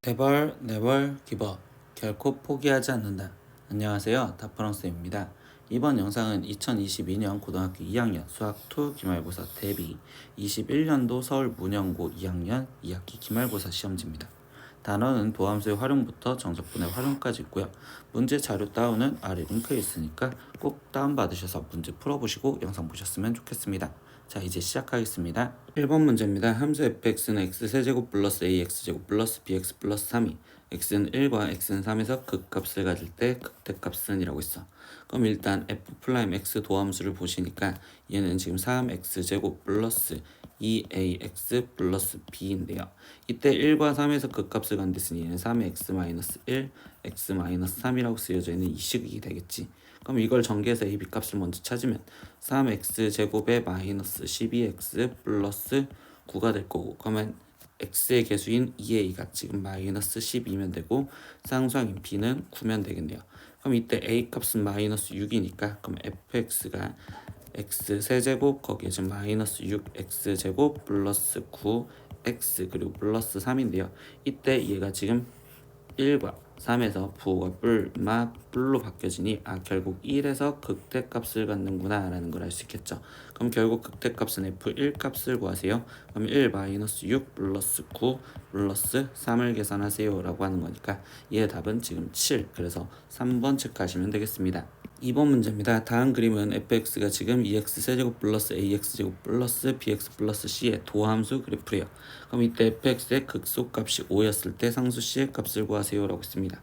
네벌 네벌 기버 결코 포기하지 않는다. 안녕하세요, 다프랑스입니다. 이번 영상은 2022년 고등학교 2학년 수학2 기말고사 대비 21년도 서울문영고 2학년 2학기 기말고사 시험지입니다. 단어는 도함수의 활용부터 정적분의 활용까지 있고요. 문제 자료 다운은 아래 링크에 있으니까 꼭 다운받으셔서 문제 풀어보시고 영상 보셨으면 좋겠습니다. 자, 이제 시작하겠습니다. 1번 문제입니다. 함수 fx는 x세제곱 플러스 ax제곱 플러스 bx 플러스 3이 x는 1과 x는 3에서 극값을 가질 때 극대값은 이라고 있어. 그럼 일단 f'(x) 도함수를 보시니까 얘는 지금 3x제곱 플러스 2ax 플러스 b인데요. 이때 1과 3에서 극값을 간댔으니 얘는 3x-1, x-3이라고 쓰여져 있는 이 식이 되겠지. 그럼 이걸 전개해서 a, b 값을 먼저 찾으면 3x제곱에 마이너스 12x 플러스 9가 될 거고, 그러면 x의 개수인 2a가 지금 마이너스 12면 되고 상수항인 b는 9면 되겠네요. 그럼 이때 a 값은 마이너스 6이니까 그럼 fx가 x 세제곱 거기에 지금 마이너스 6x제곱 플러스 9x 그리고 플러스 3인데요. 이때 얘가 지금 1과 3에서 부호가 뿔로 바뀌어지니 결국 1에서 극대값을 갖는구나 라는 걸 알 수 있겠죠. 그럼 결국 극대값은 f1 값을 구하세요. 그럼 1-6 플러스 9 플러스 3을 계산하세요 라고 하는 거니까 얘의 답은 지금 7, 그래서 3번 체크하시면 되겠습니다. 2번 문제입니다. 다음 그림은 fx가 지금 2x 세제곱 플러스 ax제곱 플러스 bx 플러스 c의 도함수 그래프래요. 그럼 이때 fx의 극소값이 5였을 때 상수 c의 값을 구하세요 라고 했습니다.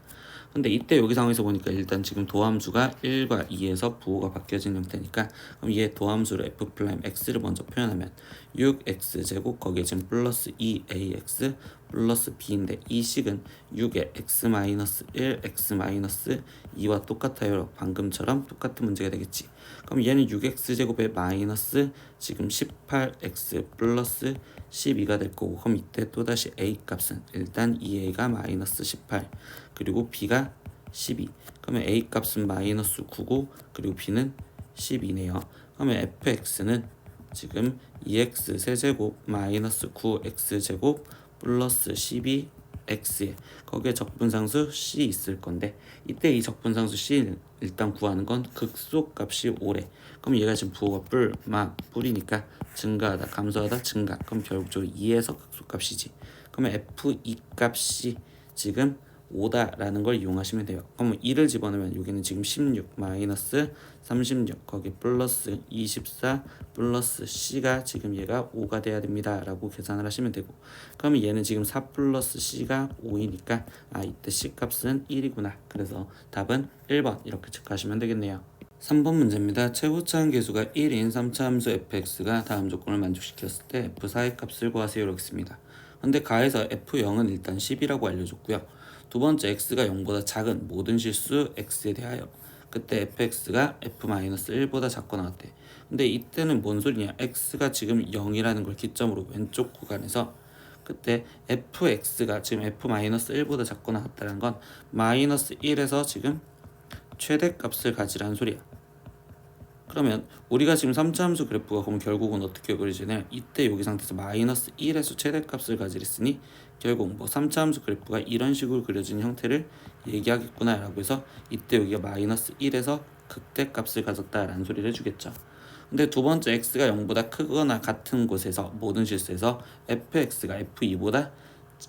근데 이때 여기 상황에서 보니까 일단 지금 도함수가 1과 2에서 부호가 바뀌어진 형태니까 그럼 얘 도함수로 f'x를 먼저 표현하면 6x제곱 거기에 지금 플러스 2ax 플러스 b인데 이 식은 6의 x-1, x-2와 똑같아요. 방금처럼 똑같은 문제가 되겠지. 그럼 얘는 6x제곱에 마이너스 지금 18x 플러스 12가 될 거고, 그럼 이때 또다시 a 값은 일단 2a가 마이너스 18 그리고 b가 12, 그러면 a 값은 마이너스 9고 그리고 b는 12네요. 그러면 fx는 지금 2x 세제곱 마이너스 9x제곱 플러스 12x에 거기에 적분상수 c 있을 건데 이때 이 적분상수 c를 일단 구하는 건 극소값이 5래. 그럼 얘가 지금 부호가 뿔이니까 증가하다 감소하다 증가, 그럼 결국적으로 2에서 극소값이지. 그러면 f2 값이 지금 5다라는 걸 이용하시면 돼요. 그럼 2를 집어넣으면 여기는 지금 16 마이너스 36 거기 플러스 24 플러스 c가 지금 얘가 5가 돼야 됩니다 라고 계산을 하시면 되고, 그러면 얘는 지금 4 플러스 c가 5이니까 이때 c 값은 1이구나. 그래서 답은 1번 이렇게 체크하시면 되겠네요. 3번 문제입니다. 최고차항 계수가 1인 3차 함수 fx가 다음 조건을 만족시켰을 때 f4의 값을 구하세요 라고 했습니다. 근데 가에서 f0은 일단 10이라고 알려줬고요. 두 번째 x가 0보다 작은 모든 실수 x에 대하여 그때 fx가 f-1보다 작거나 같대. 근데 이때는 뭔 소리냐, x가 지금 0이라는 걸 기점으로 왼쪽 구간에서 그때 fx가 지금 f-1보다 작거나 같다는 건 마이너스 1에서 지금 최대값을 가지라는 소리야. 그러면 우리가 지금 3차 함수 그래프가 그럼 결국은 어떻게 그려지냐, 이때 여기 상태에서 마이너스 1에서 최대값을 가지랬으니 결국 3차 함수 그래프가 이런 식으로 그려진 형태를 얘기하겠구나 라고 해서 이때 여기가 마이너스 1에서 극대값을 가졌다라는 소리를 해주겠죠. 근데 두 번째 x가 0보다 크거나 같은 곳에서 모든 실수에서 fx가 f2보다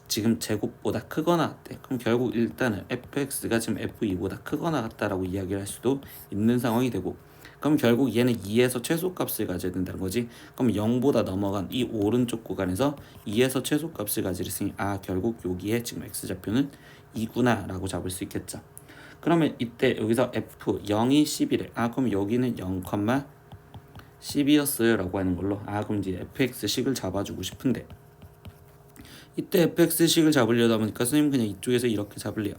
지금 제곱보다 크거나 같대. 그럼 결국 일단은 fx가 지금 f2보다 크거나 같다라고 이야기를 할 수도 있는 상황이 되고, 그럼 결국 얘는 2에서 최소값을 가져야 된다는 거지. 그럼 0보다 넘어간 이 오른쪽 구간에서 2에서 최소값을 가지랬으니 결국 여기에 지금 x좌표는 2구나 라고 잡을 수 있겠죠. 그러면 이때 여기서 f0이 11에 그럼 여기는 0, 10이었어요 라고 하는 걸로 그럼 이제 fx식을 잡아주고 싶은데 이때 fx식을 잡으려다 보니까 선생님 그냥 이쪽에서 이렇게 잡을래요.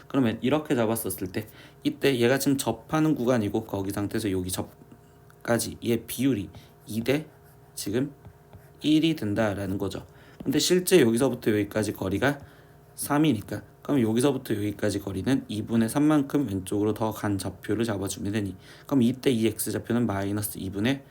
그러면 이렇게 잡았었을 때 이때 얘가 지금 접하는 구간이고 거기 상태에서 여기 접까지 얘 비율이 2대 지금 1이 된다라는 거죠. 근데 실제 여기서부터 여기까지 거리가 3이니까 그럼 여기서부터 여기까지 거리는 2분의 3만큼 왼쪽으로 더 간 좌표를 잡아주면 되니 그럼 이때 이 x좌표는 마이너스 2분의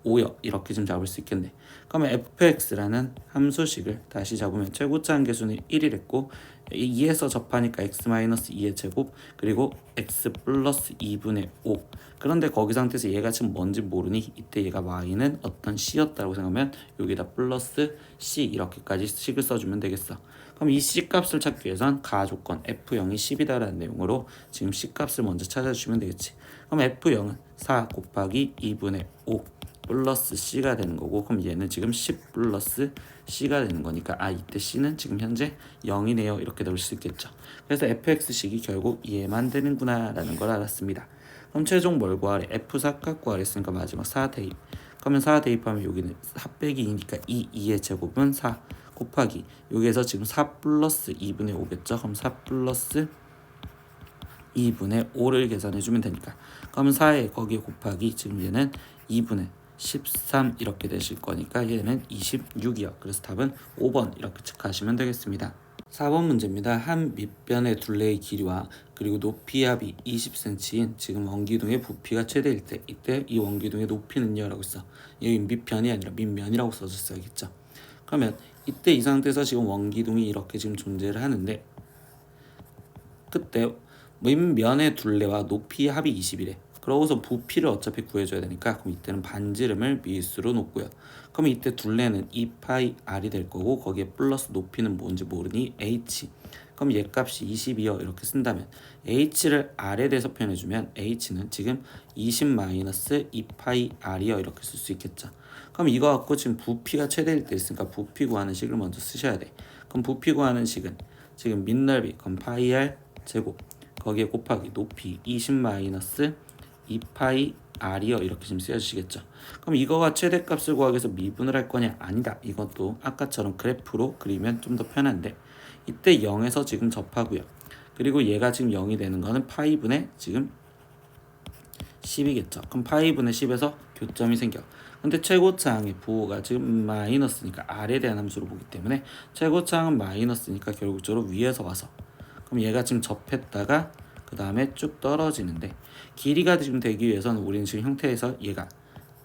5여 이렇게 좀 잡을 수 있겠네. 그러면 fx라는 함수식을 다시 잡으면 최고차 한계수는 1이랬고 2에서 접하니까 x-2의 제곱 그리고 x 플러스 2분의 5. 그런데 거기 상태에서 얘가 지금 뭔지 모르니 이때 얘가 y는 어떤 c였다고 생각하면 여기다 플러스 c 이렇게까지 식을 써주면 되겠어. 그럼 이 c 값을 찾기 위해선 가조건 f0이 10이다라는 내용으로 지금 c 값을 먼저 찾아주시면 되겠지. 그럼 f0은 4 곱하기 2분의 5 플러스 c가 되는 거고, 그럼 얘는 지금 10 플러스 c가 되는 거니까 이때 c는 지금 현재 0이네요 이렇게 넣을 수 있겠죠. 그래서 fx식이 결국 얘만 되는구나 라는 걸 알았습니다. 그럼 최종 뭘 구하래? f4 값 구하랬으니까 마지막 4 대입. 그러면 4 대입하면 여기는 4 빼기 2니까 2의 제곱은 4 곱하기 여기에서 지금 4 플러스 2분의 5겠죠. 그럼 4 플러스 2분의 5를 계산해주면 되니까, 그러면 4에 거기에 곱하기 지금 얘는 2분의 13 이렇게 되실 거니까 얘는 26이요. 그래서 답은 5번 이렇게 체크하시면 되겠습니다. 4번 문제입니다. 한 밑변의 둘레의 길이와 그리고 높이 합이 20cm인 지금 원기둥의 부피가 최대일 때 이때 이 원기둥의 높이는요 라고 있어. 여기 밑변이 아니라 밑면이라고 써줬어야겠죠. 그러면 이때 이 상태에서 지금 원기둥이 이렇게 지금 존재를 하는데 그때 밑면의 둘레와 높이 합이 20이래. 그러고서 부피를 어차피 구해줘야 되니까 그럼 이때는 반지름을 미수로 놓고요. 그럼 이때 둘레는 2파이 r이 될 거고 거기에 플러스 높이는 뭔지 모르니 h. 그럼 얘 값이 20이요 이렇게 쓴다면 h를 r에 대해서 표현해주면 h는 지금 20-2파이 r이요 이렇게 쓸 수 있겠죠. 그럼 이거 갖고 지금 부피가 최대일 때 있으니까 부피 구하는 식을 먼저 쓰셔야 돼. 그럼 부피 구하는 식은 지금 밑넓이 그럼 파이 r 제곱 거기에 곱하기 높이 20-2파이 r이요 이렇게 좀 쓰여주시겠죠. 그럼 이거가 최대값을 구하기 위해서 미분을 할 거냐? 아니다. 이것도 아까처럼 그래프로 그리면 좀 더 편한데 이때 0에서 지금 접하고요. 그리고 얘가 지금 0이 되는 거는 파이분의 지금 10이겠죠. 그럼 파이분의 10에서 교점이 생겨. 근데 최고차항의 부호가 지금 마이너스니까 r에 대한 함수로 보기 때문에 최고차항은 마이너스니까 결국적으로 위에서 와서 그럼 얘가 지금 접했다가 그 다음에 쭉 떨어지는데 길이가 지금 되기 위해서는 우리는 지금 형태에서 얘가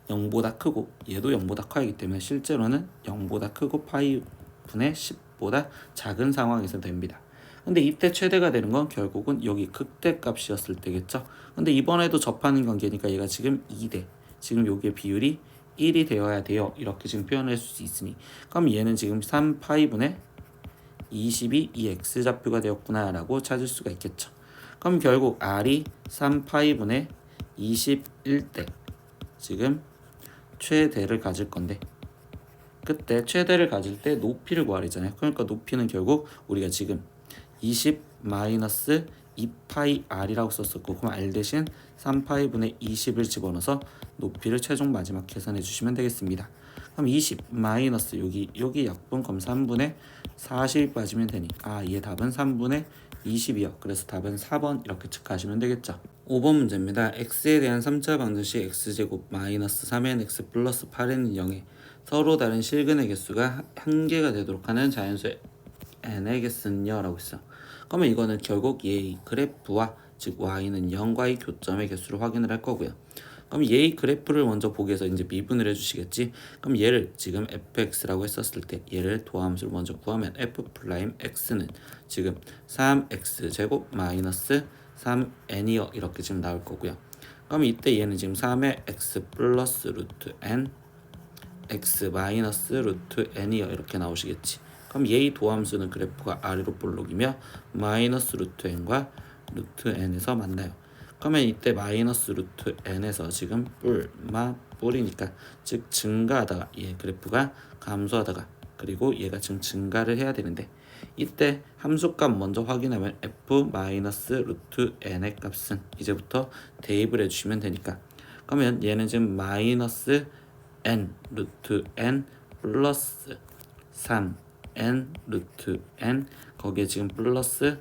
0보다 크고 얘도 0보다 커야 하기 때문에 실제로는 0보다 크고 파이분의 10보다 작은 상황에서 됩니다. 근데 이때 최대가 되는 건 결국은 여기 극대값이었을 때겠죠. 근데 이번에도 접하는 관계니까 얘가 지금 2대 지금 여기에 비율이 1이 되어야 돼요 이렇게 지금 표현할 수 있으니 그럼 얘는 지금 3파이분의 20이 이 x좌표가 되었구나 라고 찾을 수가 있겠죠. 그럼 결국 r이 3파이분의 21대 지금 최대를 가질 건데 그때 최대를 가질 때 높이를 구하랬잖아요. 그러니까 높이는 결국 우리가 지금 20-2파이 r이라고 썼었고 그럼 r 대신 3파이분의 20을 집어넣어서 높이를 최종 마지막 계산해 주시면 되겠습니다. 그럼 20 마이너스 여기 약분 그럼 3분의 40이 빠지면 되니 얘 답은 3분의 20이요. 그래서 답은 4번 이렇게 체크하시면 되겠죠. 5번 문제입니다. x에 대한 3차 방정식 x제곱 마이너스 3nx 플러스 8n은 0에 서로 다른 실근의 개수가 한 개가 되도록 하는 자연수의 n의 개수는요 라고 있어. 그러면 이거는 결국 얘의 그래프와 즉 y는 0과의 교점의 개수를 확인을 할 거고요. 그럼 얘의 그래프를 먼저 보기 위해서 이제 미분을 해주시겠지. 그럼 얘를 지금 fx라고 했었을 때 얘를 도함수를 먼저 구하면 f'x는 지금 3x 제곱 마이너스 3n이요 이렇게 지금 나올 거고요. 그럼 이때 얘는 지금 3의 x 플러스 루트 n x 마이너스 루트 n이요 이렇게 나오시겠지. 그럼 얘의 도함수는 그래프가 아래로 볼록이며 마이너스 루트 n과 루트 n에서 만나요. 그러면 이때 마이너스 루트 n에서 지금 뿔이니까 즉 증가하다가 얘 그래프가 감소하다가 그리고 얘가 지금 증가를 해야 되는데 이때 함수값 먼저 확인하면 f 마이너스 루트 n의 값은 이제부터 대입을 해주시면 되니까 그러면 얘는 지금 마이너스 n 루트 n 플러스 3n 루트 n 거기에 지금 플러스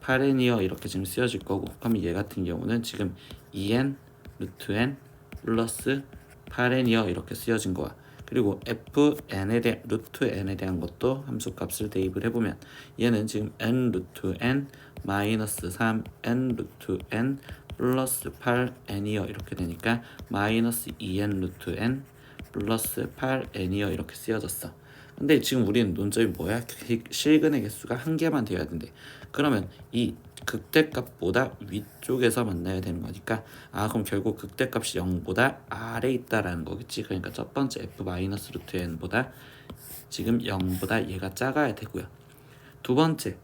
8n이요 이렇게 지금 쓰여질 거고 그럼 얘 같은 경우는 지금 2n 루트 n 플러스 8n이요 이렇게 쓰여진 거야. 그리고 fn에 대한 루트 n에 대한 것도 함수값을 대입을 해보면 얘는 지금 n 루트 n 마이너스 3n 루트 n 플러스 8n이요 이렇게 되니까 마이너스 2n 루트 n 플러스 8n이요 이렇게 쓰여졌어. 근데 지금 우리는 논점이 뭐야? 실근의 개수가 한 개만 되어야 된대. 그러면 이 극대값보다 위쪽에서 만나야 되는 거니까 그럼 결국 극대값이 0보다 아래 있다라는 거겠지. 그러니까 첫 번째 f-루트 n보다 지금 0보다 얘가 작아야 되고요. 두 번째,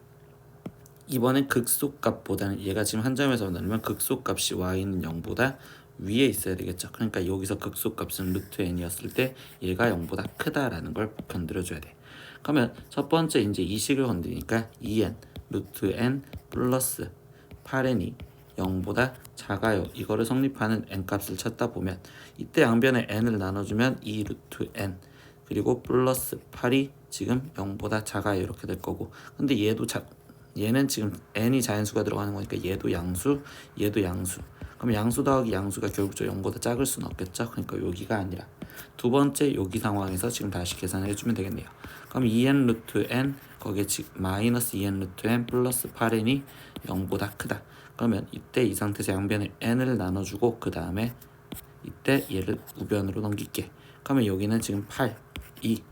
이번엔 극소값보다는 얘가 지금 한 점에서 만나면 극소값이 y는 0보다 위에 있어야 되겠죠. 그러니까 여기서 극소값은 루트 n이었을 때 얘가 0보다 크다라는 걸 건드려줘야 돼. 그러면 첫 번째 이제 이 식을 건드리니까 2n 루트 n 플러스 8n이 0보다 작아요. 이거를 성립하는 n 값을 찾다 보면 이때 양변에 n을 나눠주면 2 루트 n 그리고 플러스 8이 지금 0보다 작아요. 이렇게 될 거고, 근데 얘는 지금 n이 자연수가 들어가는 거니까 얘도 양수, 얘도 양수. 그럼 양수 더하기 양수가 결국적으로 0보다 작을 수는 없겠죠. 그러니까 여기가 아니라 두 번째 여기 상황에서 지금 다시 계산을 해주면 되겠네요. 그럼 2n 루트 n 거기에 지금 마이너스 2n 루트 n 플러스 8n이 0보다 크다. 그러면 이때 이 상태에서 양변에 n을 나눠주고 그 다음에 이때 얘를 우변으로 넘길게. 그러면 여기는 지금 8, 2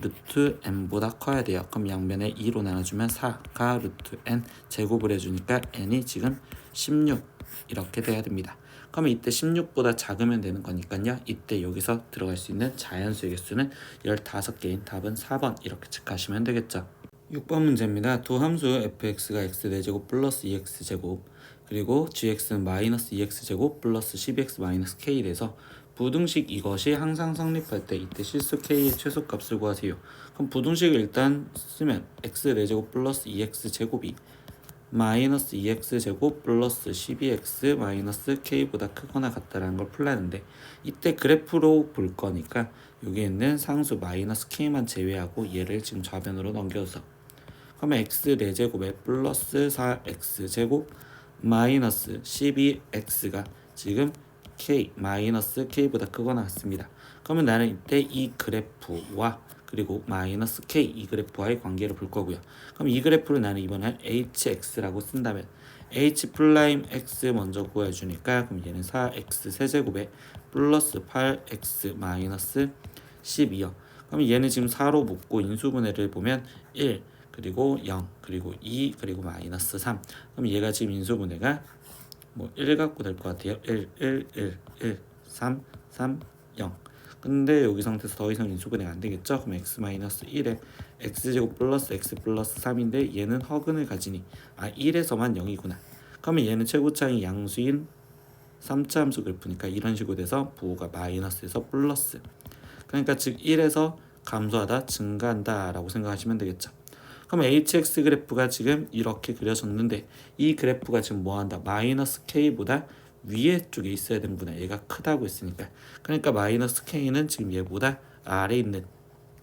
루트 n보다 커야 돼요. 그럼 양변에 2로 나눠주면 4가 루트 n 제곱을 해주니까 n이 지금 16 이렇게 돼야 됩니다. 그러면 이때 16보다 작으면 되는 거니까요. 이때 여기서 들어갈 수 있는 자연수의 개수는 15개인 답은 4번 이렇게 체크하시면 되겠죠. 6번 문제입니다. 두 함수 fx가 x 4제곱 플러스 2x제곱 그리고 gx는 마이너스 2x제곱 플러스 12x 마이너스 k 돼서 부등식 이것이 항상 성립할 때 이때 실수 k의 최소값을 구하세요. 그럼 부등식을 일단 쓰면 x 4제곱 플러스 2x제곱이 마이너스 2x제곱 플러스 12x 마이너스 k보다 크거나 같다라는 걸 풀라는데 이때 그래프로 볼 거니까 여기 있는 상수 마이너스 k만 제외하고 얘를 지금 좌변으로 넘겨서 그러면 x 4제곱에 플러스 4x제곱 마이너스 12x가 지금 k 마이너스 k보다 크거나 같습니다. 그러면 나는 이때 이 그래프와 그리고 마이너스 k 이 그래프와의 관계를 볼 거고요. 그럼 이 그래프를 나는 이번에 hx라고 쓴다면 h 프라임 x 먼저 구해주니까 그럼 얘는 4x 세제곱에 플러스 8x 마이너스 12요. 그럼 얘는 지금 4로 묶고 인수분해를 보면 1 그리고 0 그리고 2 그리고 마이너스 3. 그럼 얘가 지금 인수분해가 1 갖고 될 것 같아요. 1 3 3 0. 근데 여기 상태에서 더 이상 인수분해가 안 되겠죠. 그럼 x-1에 x제곱 플러스 x 플러스 3인데 얘는 허근을 가지니 1에서만 0이구나. 그러면 얘는 최고차이 양수인 3차 함수 그래프니까 이런 식으로 돼서 부호가 마이너스에서 플러스. 그러니까 즉 1에서 감소하다 증가한다 라고 생각하시면 되겠죠. 그럼 hx 그래프가 지금 이렇게 그려졌는데 이 그래프가 지금 뭐한다? 마이너스 k보다 위에 쪽에 있어야 되는구나. 얘가 크다고 했으니까. 그러니까 마이너스 k는 지금 얘보다 아래에 있는,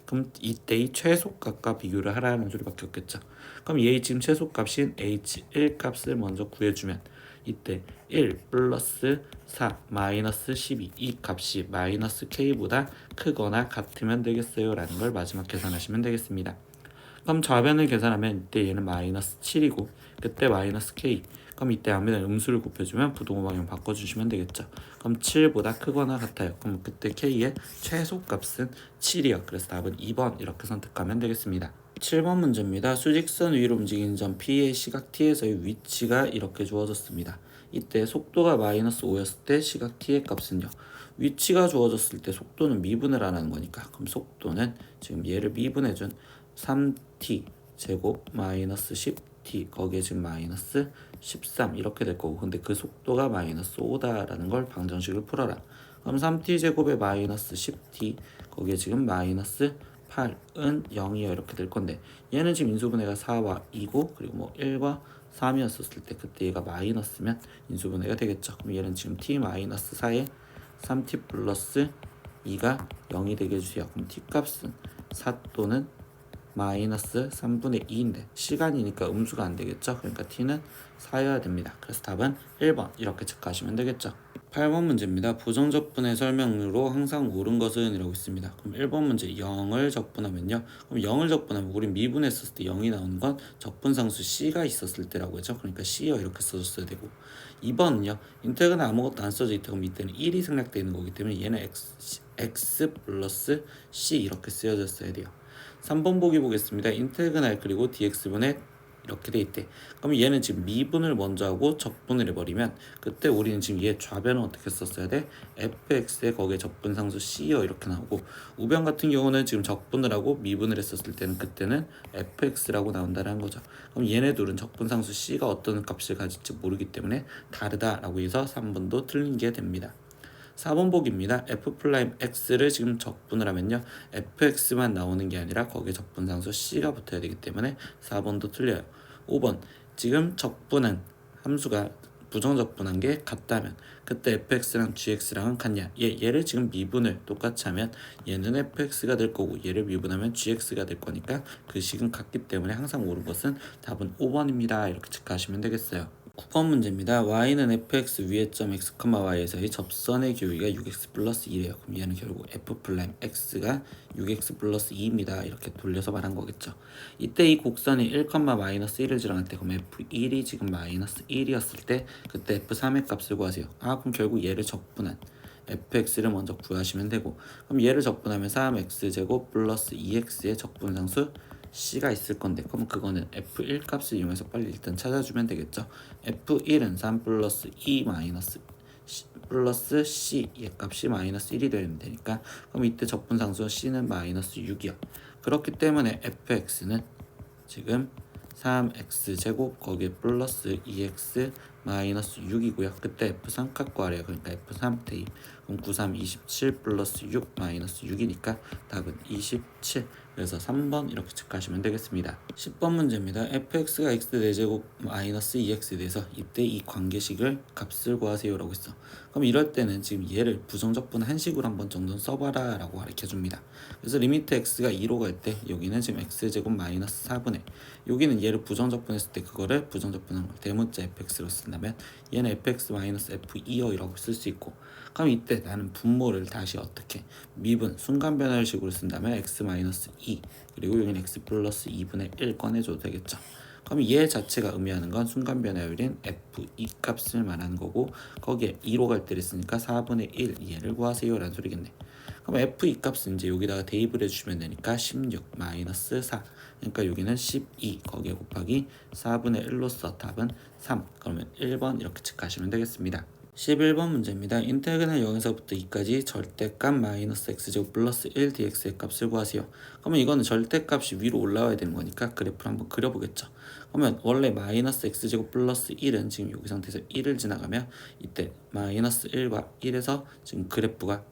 그럼 이때의 최소값과 비교를 하라는 소리밖에 없겠죠. 그럼 얘의 지금 최소값인 h1 값을 먼저 구해주면 이때 1 플러스 4 마이너스 12 이 값이 마이너스 k보다 크거나 같으면 되겠어요 라는 걸 마지막 계산하시면 되겠습니다. 그럼 좌변을 계산하면 이때 얘는 마이너스 7이고 그때 마이너스 k. 그럼 이때 앞면에 음수를 곱해주면 부동호 방향 바꿔주시면 되겠죠. 그럼 7보다 크거나 같아요. 그럼 그때 k의 최소값은 7이요. 그래서 답은 2번 이렇게 선택하면 되겠습니다. 7번 문제입니다. 수직선 위로 움직이는 점 P의 시각 T에서의 위치가 이렇게 주어졌습니다. 이때 속도가 마이너스 5였을 때 시각 T의 값은요. 위치가 주어졌을 때 속도는 미분을 안 하는 거니까 그럼 속도는 지금 얘를 미분해준 3t 제곱 마이너스 10t 거기에 지금 마이너스 13 이렇게 될 거고, 근데 그 속도가 마이너스 5다라는 걸 방정식을 풀어라. 그럼 3t 제곱에 마이너스 10t 거기에 지금 마이너스 8은 0이요 이렇게 될 건데 얘는 지금 인수분해가 4와 2고 그리고 1과 3이었을 때 그때 얘가 마이너스면 인수분해가 되겠죠. 그럼 얘는 지금 t 마이너스 4에 3t 플러스 2가 0이 되게 해주세요. 그럼 t 값은 4 또는 마이너스 3분의 2인데 시간이니까 음수가 안 되겠죠. 그러니까 t는 4여야 됩니다. 그래서 답은 1번 이렇게 체크하시면 되겠죠. 8번 문제입니다. 부정적분의 설명으로 항상 옳은 것은 이라고 있습니다. 그럼 1번 문제 0을 적분하면요. 그럼 0을 적분하면 우리 미분했을 때 0이 나오는 건 적분상수 c가 있었을 때라고 했죠. 그러니까 c요 이렇게 써줬어야 되고 2번은요. 인테그는 아무것도 안 써져 있다. 그럼 이때는 1이 생략되어 있는 거기 때문에 얘는 x 플러스 c 이렇게 쓰여졌어야 돼요. 3번 보기 보겠습니다. 인테그랄 그리고 dx분의 이렇게 돼 있대. 그럼 얘는 지금 미분을 먼저 하고 적분을 해버리면 그때 우리는 지금 얘 좌변은 어떻게 썼어야 돼? fx에 거기에 적분상수 c요 이렇게 나오고, 우변 같은 경우는 지금 적분을 하고 미분을 했었을 때는 그때는 fx라고 나온다는 거죠. 그럼 얘네 둘은 적분상수 c가 어떤 값을 가질지 모르기 때문에 다르다라고 해서 3번도 틀린 게 됩니다. 4번 보기입니다. f'x를 지금 적분을 하면요, fx만 나오는 게 아니라 거기에 적분상수 c가 붙어야 되기 때문에 4번도 틀려요. 5번, 지금 적분한 함수가 부정적분한 게 같다면 그때 fx랑 gx랑은 같냐? 얘를 지금 미분을 똑같이 하면 얘는 fx가 될 거고 얘를 미분하면 gx가 될 거니까 그 식은 같기 때문에 항상 옳은 것은 답은 5번입니다. 이렇게 체크하시면 되겠어요. 9번 문제입니다. y는 fx 위의 점 x, y에서의 접선의 교위가 6x 플러스 2래요. 그럼 얘는 결국 f'x가 6x 플러스 2입니다. 이렇게 돌려서 말한 거겠죠. 이때 이 곡선이 1, 마이너스 1을 지나갈 때 그럼 f1이 지금 마이너스 1이었을 때 그때 f3의 값을 구하세요. 그럼 결국 얘를 적분한 fx를 먼저 구하시면 되고, 그럼 얘를 적분하면 3x제곱 플러스 2x의 적분상수 c가 있을 건데, 그럼 그거는 f1 값을 이용해서 빨리 일단 찾아주면 되겠죠. f1은 3 플러스 2 마이너스 플러스 c 얘 값이 마이너스 1이 되면 되니까, 그럼 이때 적분상수 c는 마이너스 6이야. 그렇기 때문에 fx는 지금 3x제곱 거기에 플러스 2x 마이너스 6이고요. 그때 f3 값 구하래요. 그러니까 f3 대입, 그럼 9, 3, 27 플러스 6 마이너스 6이니까 답은 27. 그래서 3번 이렇게 체크하시면 되겠습니다. 10번 문제입니다. fx가 x 4제곱 마이너스 2x에 대해서 이때 이 관계식을 값을 구하세요 라고 했어. 그럼 이럴 때는 지금 얘를 부정적분 한식으로 한번 정도는 써봐라 라고 가르쳐줍니다. 그래서 리미트 x가 2로 갈 때 여기는 지금 x제곱 마이너스 4분의, 여기는 얘를 부정적분했을 때 그거를 부정적분한 걸 대문자 fx로 쓴다면 얘는 fx 마이너스 f2어이라고 쓸 수 있고, 그럼 이때 나는 분모를 다시 어떻게 미분 순간 변화식으로 쓴다면 x 마이너스 2 그리고 여기는 x 플러스 2분의 1 꺼내줘도 되겠죠. 그럼 얘 자체가 의미하는 건 순간 변화율인 f2 값을 말하는 거고, 거기에 2로 갈 때를 쓰니까 4분의 1 얘를 구하세요 라는 소리겠네. 그럼 f2 값은 이제 여기다가 대입을 해주시면 되니까 16 마이너스 4, 그러니까 여기는 12 거기에 곱하기 4분의 1로서 답은 3. 그러면 1번 이렇게 체크하시면 되겠습니다. 11번 문제입니다. 인테그랄 0에서부터 2까지 절대값 마이너스 x제곱 플러스 1 dx의 값을 구하세요. 그러면 이거는 절대값이 위로 올라와야 되는 거니까 그래프를 한번 그려보겠죠. 그러면 원래 마이너스 x제곱 플러스 1은 지금 여기 상태에서 1을 지나가면 이때 마이너스 1과 1에서 지금 그래프가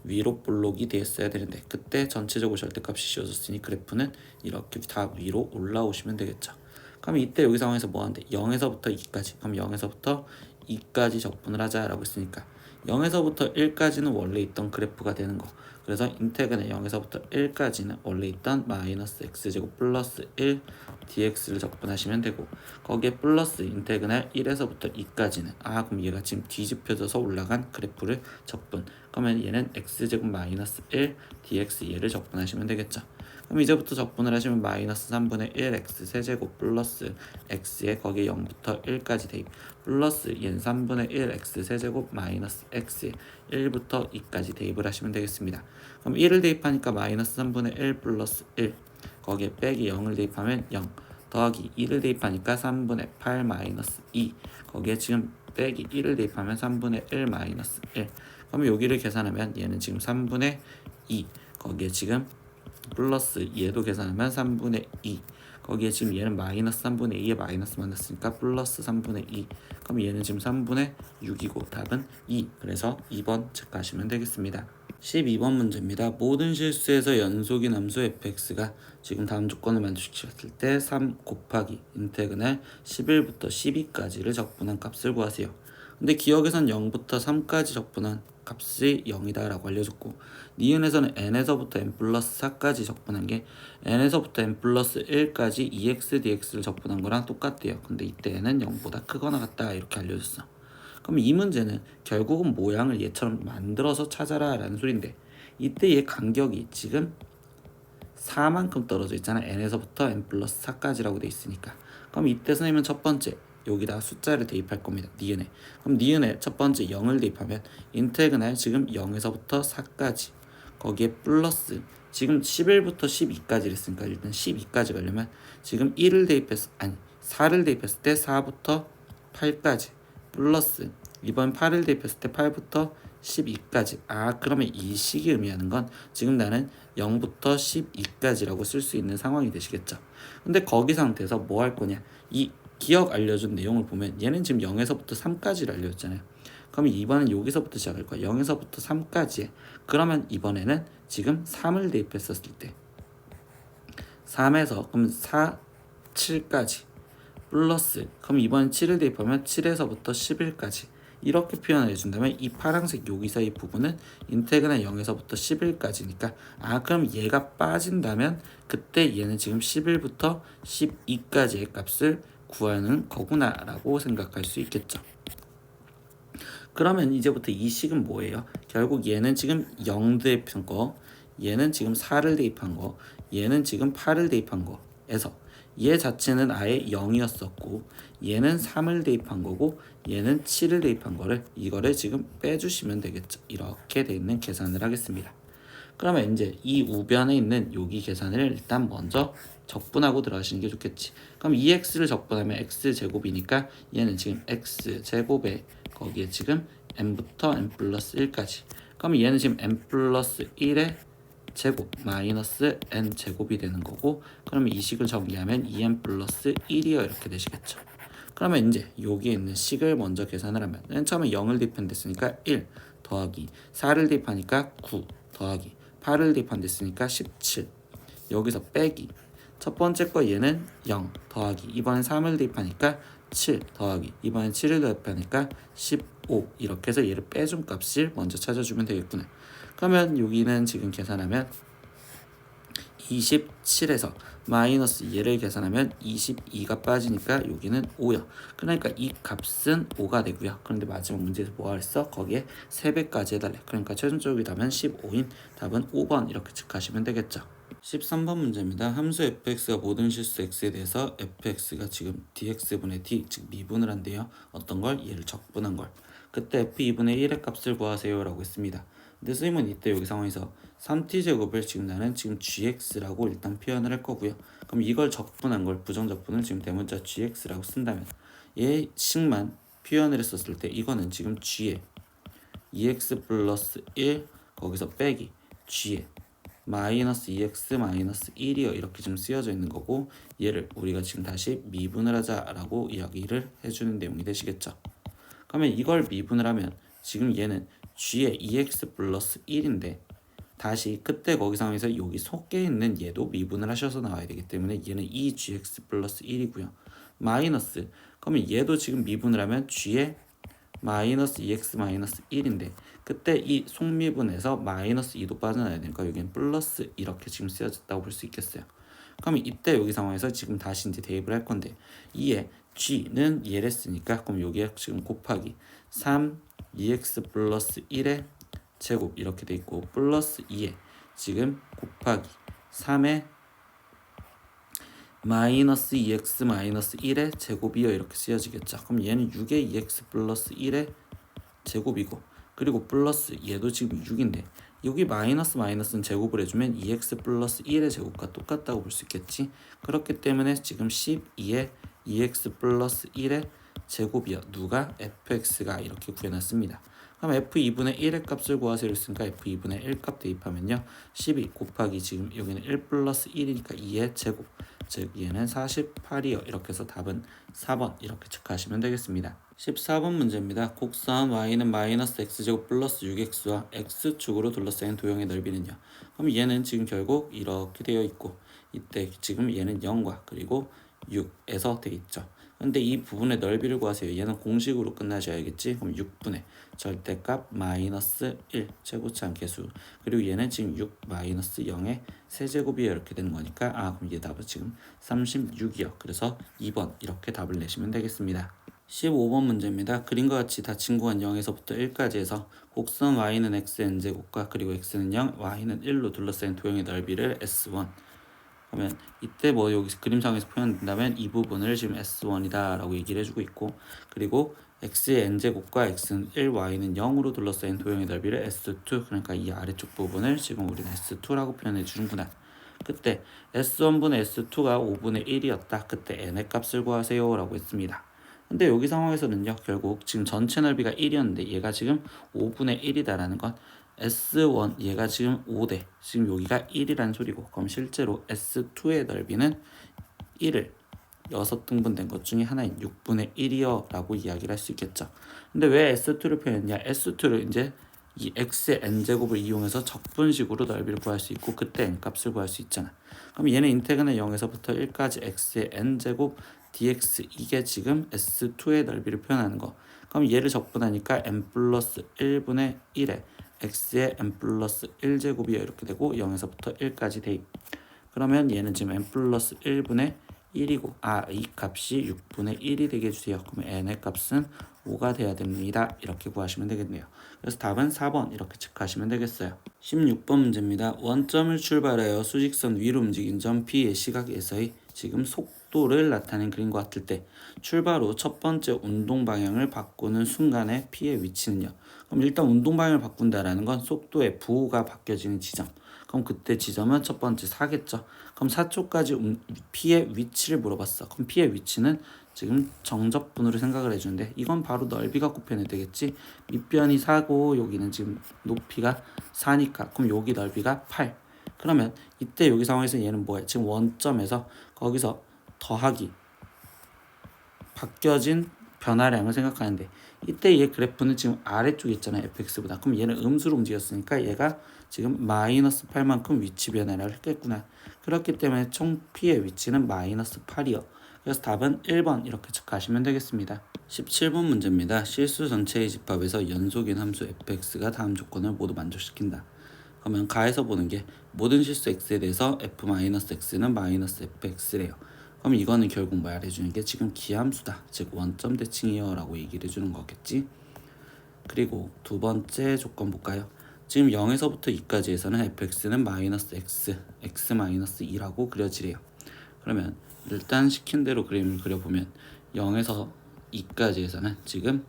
위로 볼록이 되었어야 되는데 그때 전체적으로 절대값이 씌워졌으니 그래프는 이렇게 다 위로 올라오시면 되겠죠. 그럼 이때 여기 상황에서 뭐 하는데 0에서부터 2까지, 그럼 0에서부터 2까지 적분을 하자라고 했으니까 0에서부터 1까지는 원래 있던 그래프가 되는 거. 그래서 인테그랄 0에서부터 1까지는 원래 있던 마이너스 x제곱 플러스 1 dx를 적분하시면 되고, 거기에 플러스 인테그랄 1에서부터 2까지는 그럼 얘가 지금 뒤집혀져서 올라간 그래프를 적분, 그러면 얘는 x제곱 마이너스 1 dx 얘를 적분하시면 되겠죠. 그럼 이제부터 적분을 하시면 마이너스 3분의 1 x 세제곱 플러스 x에 거기에 0부터 1까지 대입 플러스 얘는 3분의 1 x 세제곱 마이너스 x에 1부터 2까지 대입을 하시면 되겠습니다. 그럼 1을 대입하니까 마이너스 3분의 1 플러스 1 거기에 빼기 0을 대입하면 0 더하기 2를 대입하니까 3분의 8 마이너스 2 거기에 지금 빼기 1을 대입하면 3분의 1 마이너스 1. 그럼 여기를 계산하면 얘는 지금 3분의 2 거기에 지금 플러스 얘도 계산하면 3분의 2 거기에 지금 얘는 마이너스 3분의 2에 마이너스 만났으니까 플러스 3분의 2. 그럼 얘는 지금 3분의 6이고 답은 2. 그래서 2번 체크하시면 되겠습니다. 12번 문제입니다. 모든 실수에서 연속인 함수 fx가 지금 다음 조건을 만족시켰을 때 3 곱하기 인테그랄 11부터 12까지를 적분한 값을 구하세요. 근데 기억에선 0부터 3까지 적분한 값이 0이다 라고 알려줬고, 니은에서는 n에서부터 n 플러스 4까지 적분한 게 n에서부터 n 플러스 1까지 2x dx를 적분한 거랑 똑같대요. 근데 이때 n은 0보다 크거나 같다 이렇게 알려줬어. 그럼 이 문제는 결국은 모양을 얘처럼 만들어서 찾아라 라는 소린데, 이때 얘 간격이 지금 4만큼 떨어져 있잖아. n에서부터 n 플러스 4까지라고 돼 있으니까. 그럼 이때 선생님은 첫 번째 여기다 숫자를 대입할 겁니다. 니은에. 그럼 니은에 첫 번째 0을 대입하면 인테그랄 지금 0에서부터 4까지 거기에 플러스 지금 11부터 12까지 했으니까 일단 12까지 가려면 지금 1을 대입했어 아니 4를 대입했을 때 4부터 8까지 플러스 이번 8을 대입했을 때 8부터 12까지. 그러면 이 식이 의미하는 건 지금 나는 0부터 12까지라고 쓸 수 있는 상황이 되시겠죠. 근데 거기 상태에서 뭐 할 거냐, 이 기억 알려준 내용을 보면 얘는 지금 0에서부터 3까지를 알려줬잖아요. 그러면 이번엔 여기서부터 시작할 거야. 0에서부터 3까지. 그러면 이번에는 지금 3을 대입했었을 때 3에서 그럼 4, 7까지 플러스 그럼 이번엔 7을 대입하면 7에서부터 11까지 이렇게 표현을 해준다면 이 파란색 여기서 이 부분은 인테그랄 0에서부터 11까지니까 그럼 얘가 빠진다면 그때 얘는 지금 11부터 12까지의 값을 구하는 거구나 라고 생각할 수 있겠죠. 그러면 이제부터 이 식은 뭐예요? 결국 얘는 지금 0 대입한 거, 얘는 지금 4를 대입한 거, 얘는 지금 8을 대입한 거에서 얘 자체는 아예 0이었었고 얘는 3을 대입한 거고 얘는 7을 대입한 거를 이거를 지금 빼주시면 되겠죠. 이렇게 돼 있는 계산을 하겠습니다. 그러면 이제 이 우변에 있는 여기 계산을 일단 먼저 적분하고 들어가시는 게 좋겠지. 그럼 2x를 적분하면 x제곱이니까 얘는 지금 x제곱에 거기에 지금 n부터 n 플러스 1까지. 그럼 얘는 지금 n 플러스 1의 제곱 마이너스 n 제곱이 되는 거고, 그러면 이 식을 정리하면 2n 플러스 1이요 이렇게 되시겠죠. 그러면 이제 여기에 있는 식을 먼저 계산을 하면 맨 처음에 0을 대입했으니까 1 더하기 4를 대입하니까 9 더하기 8을 대입했으니까 17 여기서 빼기 첫 번째 거 얘는 0 더하기 이번엔 3을 대입하니까 7 더하기 이번엔 7을 대입하니까 15 이렇게 해서 얘를 빼준 값을 먼저 찾아주면 되겠구나. 그러면 여기는 지금 계산하면 27에서 마이너스 얘를 계산하면 22가 빠지니까 여기는 5요. 그러니까 이 값은 5가 되고요. 그런데 마지막 문제에서 뭐 했어? 거기에 3배까지 해달래. 그러니까 최종적인 답은 15인 답은 5번 이렇게 체크하시면 되겠죠. 13번 문제입니다. 함수 fx가 모든 실수 x에 대해서 fx가 지금 dx분의 d 즉 미분을 한대요. 어떤 걸? 얘를 적분한 걸. 그때 f2분의 1의 값을 구하세요 라고 했습니다. 근데 선생님은 이때 여기 상황에서 3t제곱을 지금 나는 지금 gx라고 일단 표현을 할 거고요. 그럼 이걸 적분한 걸 부정적분을 지금 대문자 gx라고 쓴다면 얘 식만 표현을 했었을 때 이거는 지금 g에 2x 플러스 1 거기서 빼기 g에 마이너스 2x 마이너스 1이요 이렇게 좀 쓰여져 있는 거고, 얘를 우리가 지금 다시 미분을 하자라고 이야기를 해주는 내용이 되시겠죠. 그러면 이걸 미분을 하면 지금 얘는 g에 2x 플러스 1인데 다시 그때 거기 상황에서 여기 속에 있는 얘도 미분을 하셔서 나와야 되기 때문에 얘는 2gx 플러스 1이고요. 마이너스 그러면 얘도 지금 미분을 하면 g에 마이너스 2x 마이너스 1인데 그때 이 속미분에서 마이너스 2도 빠져나야 되니까 여기는 플러스 이렇게 지금 쓰여졌다고 볼 수 있겠어요. 그러면 이때 여기 상황에서 지금 다시 이제 대입을 할 건데 2에 g는 얘를 쓰니까 그럼 여기에 지금 곱하기 3 2x 플러스 1의 제곱 이렇게 돼 있고 플러스 2에 지금 곱하기 3의 마이너스 2x 마이너스 1의 제곱이요 이렇게 쓰여지겠죠. 그럼 얘는 6의 2x 플러스 1의 제곱이고 그리고 플러스 얘도 지금 6인데 여기 마이너스 마이너스는 제곱을 해주면 2x 플러스 1의 제곱과 똑같다고 볼 수 있겠지. 그렇기 때문에 지금 12의 2x 플러스 1의 제곱이요 누가 fx가 이렇게 구해놨습니다. 그럼 f2분의 1의 값을 구하세요 했으니까 f2분의 1 값 대입하면요 12 곱하기 지금 여기는 1 플러스 1이니까 2의 제곱 즉 얘는 48이요 이렇게 해서 답은 4번 이렇게 체크하시면 되겠습니다. 14번 문제입니다. 곡선 y는 마이너스 x제곱 플러스 6x와 x축으로 둘러싸인 도형의 넓이는요. 그럼 얘는 지금 결국 이렇게 되어 있고 이때 지금 얘는 0과 그리고 6에서 되어 있죠. 근데 이 부분의 넓이를 구하세요. 얘는 공식으로 끝나셔야겠지. 그럼 6분의 절대값 마이너스 1 최고차항 계수 그리고 얘는 지금 6 마이너스 0의 세제곱이에요 이렇게 되는 거니까 그럼 얘 답은 지금 36이요. 그래서 2번 이렇게 답을 내시면 되겠습니다. 15번 문제입니다. 그림과 같이 닫힌 구간 0에서부터 1까지 해서 곡선 y는 xn제곱과 그리고 x는 0, y는 1로 둘러싸인 도형의 넓이를 S1 그러면 이때 뭐 여기 그림상에서 표현된다면 이 부분을 지금 S1이다 라고 얘기를 해주고 있고, 그리고 x의 n제곱과 x는 1, y는 0으로 둘러싸인 도형의 넓이를 S2, 그러니까 이 아래쪽 부분을 지금 우리는 S2라고 표현해 주는구나. 그때 S1분의 S2가 5분의 1이었다. 그때 n의 값을 구하세요 라고 했습니다. 근데 여기 상황에서는요, 결국 지금 전체 넓이가 1이었는데 얘가 지금 5분의 1이다라는 건 S1 얘가 지금 5대 지금 여기가 1이란 소리고, 그럼 실제로 S2의 넓이는 1을 6등분 된 것 중에 하나인 6분의 1이요 라고 이야기를 할 수 있겠죠. 근데 왜 S2를 표현했냐, S2를 이제 이 x의 n제곱을 이용해서 적분식으로 넓이를 구할 수 있고, 그때 n값을 구할 수 있잖아. 그럼 얘는 인테그는 0에서부터 1까지 x의 n제곱 dx, 이게 지금 S2의 넓이를 표현하는 거. 그럼 얘를 적분하니까 n 플러스 1분의 1에 x의 n 플러스 1제곱이 이렇게 되고 0에서부터 1까지 대입. 그러면 얘는 지금 n 플러스 1분의 1이고 이 값이 6분의 1이 되게 해주세요. 그러면 n의 값은 5가 돼야 됩니다. 이렇게 구하시면 되겠네요. 그래서 답은 4번 이렇게 체크하시면 되겠어요. 16번 문제입니다. 원점을 출발하여 수직선 위로 움직인 점 P의 시각에서의 지금 속도를 나타낸 그림과 같을 때 출발 후 첫 번째 운동 방향을 바꾸는 순간의 P의 위치는요. 그럼 일단 운동 방향을 바꾼다라는 건 속도의 부호가 바뀌어지는 지점. 그럼 그때 지점은 첫 번째 4겠죠. 그럼 4초까지 P의 위치를 물어봤어. 그럼 P의 위치는 지금 정적분으로 생각을 해주는데, 이건 바로 넓이 갖고 표현해야 되겠지. 밑변이 4고 여기는 지금 높이가 4니까 그럼 여기 넓이가 8. 그러면 이때 여기 상황에서 얘는 뭐야? 지금 원점에서 거기서 더하기 바뀌어진 변화량을 생각하는데, 이때 얘 그래프는 지금 아래쪽에 있잖아요. fx보다. 그럼 얘는 음수로 움직였으니까 얘가 지금 마이너스 8만큼 위치 변화량을 했겠구나. 그렇기 때문에 총 P의 위치는 마이너스 8이요. 그래서 답은 1번 이렇게 체크하시면 되겠습니다. 17번 문제입니다. 실수 전체의 집합에서 연속인 함수 fx가 다음 조건을 모두 만족시킨다. 그러면 가에서 보는 게 모든 실수 x에 대해서 f-x는 마이너스 fx래요. 그럼 이거는 결국 말해주는 게 지금 기함수다, 즉 원점 대칭이요 라고 얘기를 해주는 거겠지. 그리고 두 번째 조건 볼까요? 지금 0에서부터 2까지에서는 fx는 마이너스 x 마이너스 2라고 그려지래요. 그러면 일단 시킨 대로 그림을 그려보면 0에서 2까지에서는 지금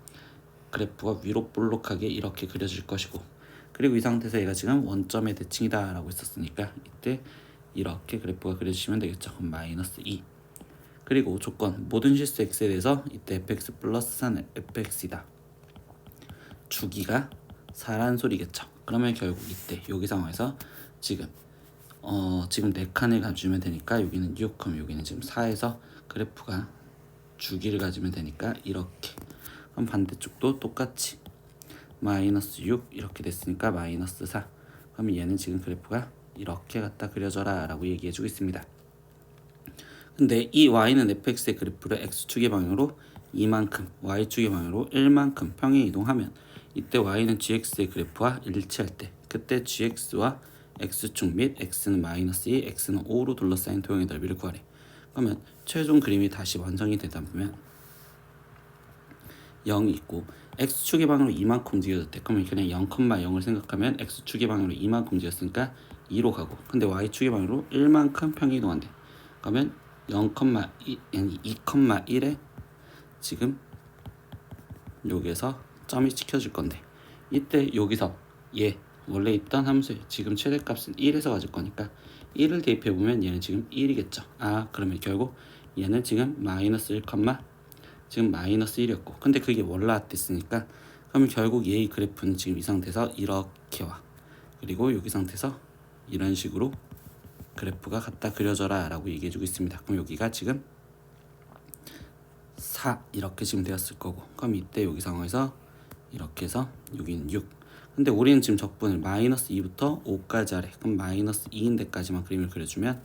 그래프가 위로 볼록하게 이렇게 그려질 것이고, 그리고 이 상태에서 얘가 지금 원점의 대칭이다 라고 했었으니까 이때 이렇게 그래프가 그려지시면 되겠죠. 그럼 마이너스 2. 그리고 조건 모든 실수 x에 대해서 이때 fx 플러스 4는 fx이다. 주기가 4란 소리겠죠. 그러면 결국 이때 여기 상황에서 지금 지금 4칸을 가지면 되니까 여기는 6, 그럼 여기는 지금 4에서 그래프가 주기를 가지면 되니까 이렇게. 그럼 반대쪽도 똑같이 마이너스 6 이렇게 됐으니까 마이너스 4. 그럼 얘는 지금 그래프가 이렇게 갖다 그려져라 라고 얘기해주고 있습니다. 근데 이 y는 fx의 그래프를 x축의 방향으로 2만큼, y축의 방향으로 1만큼 평행 이동하면 이때 y는 gx의 그래프와 일치할 때 그때 gx와 x축 및 x는 마이너스 2, x는 5로 둘러싸인 도형의 넓이를 구하래. 그러면 최종 그림이 다시 완성이 되다 보면 0이 있고 x축의 방향으로 2만큼 움직여졌대. 그러면 그냥 0,0을 생각하면 x축의 방향으로 2만큼 움직였으니까 2로 가고, 근데 y축의 방향으로 1만큼 평행 이동한대. 그러면 2,1에 지금 여기에서 점이 찍혀질 건데, 이때 여기서 얘 원래 있던 함수에 지금 최대값은 1에서 가질 거니까 1을 대입해보면 얘는 지금 1이겠죠. 그러면 결국 얘는 지금 마이너스 1, 지금 마이너스 1이었고, 근데 그게 올라왔댔으니까 그러면 결국 얘의 그래프는 지금 이 상태에서 이렇게 와. 그리고 여기 상태에서 이런 식으로 그래프가 갖다 그려져라 라고 얘기해주고 있습니다. 그럼 여기가 지금 4 이렇게 지금 되었을 거고, 그럼 이때 여기 상황에서 이렇게 해서 여기는 6. 근데 우리는 지금 적분을 마이너스 2부터 5까지 하래. 그럼 마이너스 2인데까지만 그림을 그려주면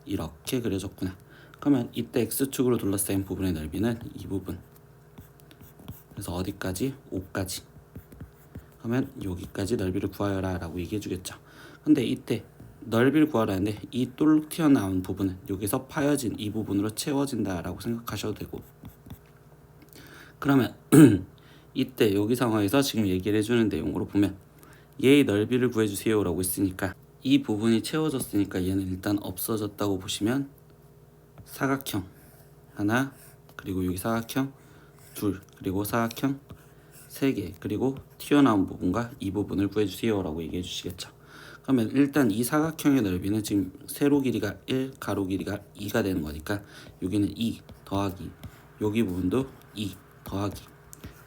이렇게 그려졌구나. 그러면 이때 x축으로 둘러싸인 부분의 넓이는 이 부분. 그래서 어디까지? 5까지. 그러면 여기까지 넓이를 구하여라 라고 얘기해 주겠죠. 근데 이때 넓이를 구하라는데 이 똘록 튀어나온 부분은 여기서 파여진 이 부분으로 채워진다 라고 생각하셔도 되고, 그러면 이때 여기 상황에서 지금 얘기를 해주는 내용으로 보면 얘의 넓이를 구해주세요 라고 했으니까 이 부분이 채워졌으니까 얘는 일단 없어졌다고 보시면 사각형 하나, 그리고 여기 사각형 둘, 그리고 사각형 3개, 그리고 튀어나온 부분과 이 부분을 구해주세요 라고 얘기해 주시겠죠. 그러면 일단 이 사각형의 넓이는 지금 세로 길이가 1, 가로 길이가 2가 되는 거니까 여기는 2 더하기 여기 부분도 2 더하기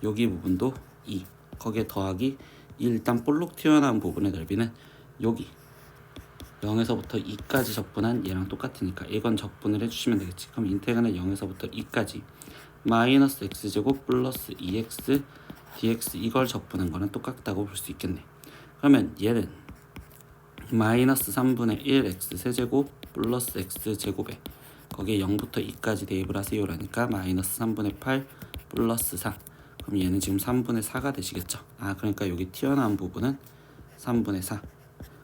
여기 부분도 2 거기에 더하기 이 일단 볼록 튀어나온 부분의 넓이는 여기 0에서부터 2까지 적분한 얘랑 똑같으니까 이건 적분을 해주시면 되겠지. 그럼 인테그랄 0에서부터 2까지 마이너스 x제곱 플러스 2x dx 이걸 적분한 거는 똑같다고 볼 수 있겠네. 그러면 얘는 마이너스 3분의 1 x 세제곱 플러스 x 제곱에 거기에 0부터 2까지 대입을 하세요 라니까 마이너스 3분의 8 플러스 4. 그럼 얘는 지금 3분의 4가 되시겠죠. 그러니까 여기 튀어나온 부분은 3분의 4.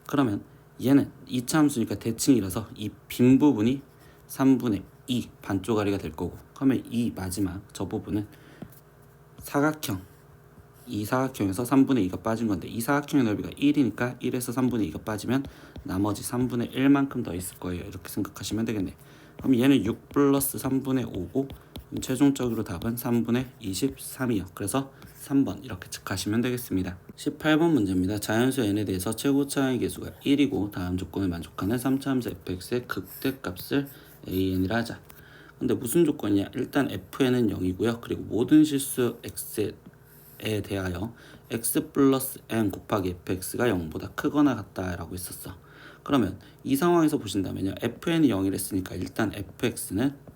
그러면 얘는 이차함수니까 대칭이라서 이 빈 부분이 3분의 2 반쪽짜리가 될 거고, 그러면 이 마지막 저 부분은 사각형, 이 사각형에서 3분의 2가 빠진 건데 이 사각형의 넓이가 1이니까 1에서 3분의 2가 빠지면 나머지 3분의 1만큼 더 있을 거예요. 이렇게 생각하시면 되겠네. 그럼 얘는 6 플러스 3분의 5고 최종적으로 답은 3분의 23이요. 그래서 3번 이렇게 체크하시면 되겠습니다. 18번 문제입니다. 자연수 n에 대해서 최고차의 계수가 1이고 다음 조건을 만족하는 3차함수 fx의 극대값을 an이라 하자. 근데 무슨 조건이냐? 일단 fn은 0이고요. 그리고 모든 실수 x에 대하여 x 플러스 n 곱하기 fx가 0보다 크거나 같다라고 했었어. 그러면 이 상황에서 보신다면요, fn이 0이랬으니까 일단 fx는